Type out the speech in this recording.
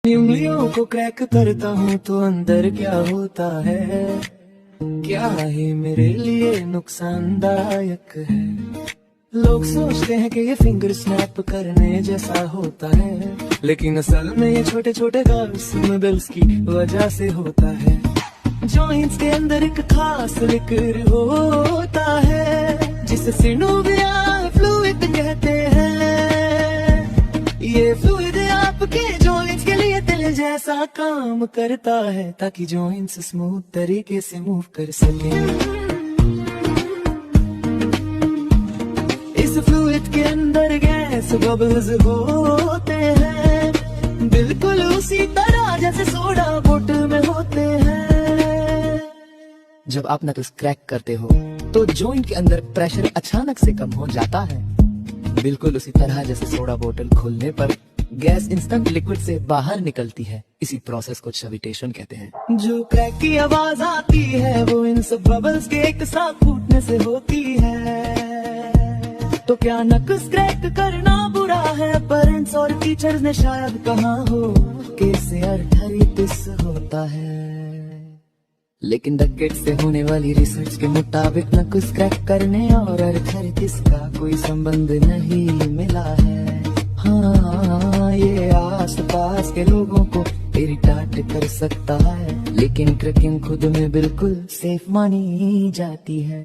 उंगलियों को क्रैक करता हूँ तो अंदर क्या होता है, क्या है मेरे लिए नुकसानदायक है। लोग सोचते हैं कि ये फिंगर स्नैप करने जैसा होता है, लेकिन असल में ये छोटे छोटे गार्ड्स मदल्स की वजह से होता है। जॉइंट्स के अंदर एक खास लिक्विड होता है जिसे सिनोवियल फ्लूइड कहते हैं। ये फ्लूइड आपके जॉइंट्स के लिए दिल जैसा काम करता है, ताकि जॉइंट्स स्मूथ तरीके से मूव कर सके। इस फ्लूइड के अंदर गैस बबल्स होते हैं, बिल्कुल उसी तरह जैसे सोडा बोतल में होते हैं। जब आप नकल्स क्रैक करते हो तो जॉइंट के अंदर प्रेशर अचानक से कम हो जाता है, बिल्कुल उसी तरह जैसे सोडा बोतल खोलने पर गैस इंस्टेंट लिक्विड से बाहर निकलती है। इसी प्रोसेस को शविटेशन कहते हैं। जो क्रैक की आवाज आती है वो इन सब बबल्स के एक साथ फूटने से होती है। तो क्या नक्स क्रैक करना बुरा है? पेरेंट्स और टीचर्स ने शायद कहा हो कि इससे अर्थाइटिस होता है, लेकिन डेकेड से होने वाली रिसर्च के मुताबिक नक्स क्रैक करने और अर्थाइटिस का कोई संबंध नहीं मिला है। हाँ, ये आस पास के लोगों को इरिटेट कर सकता है, लेकिन क्रैकिंग खुद में बिल्कुल सेफ मानी जाती है।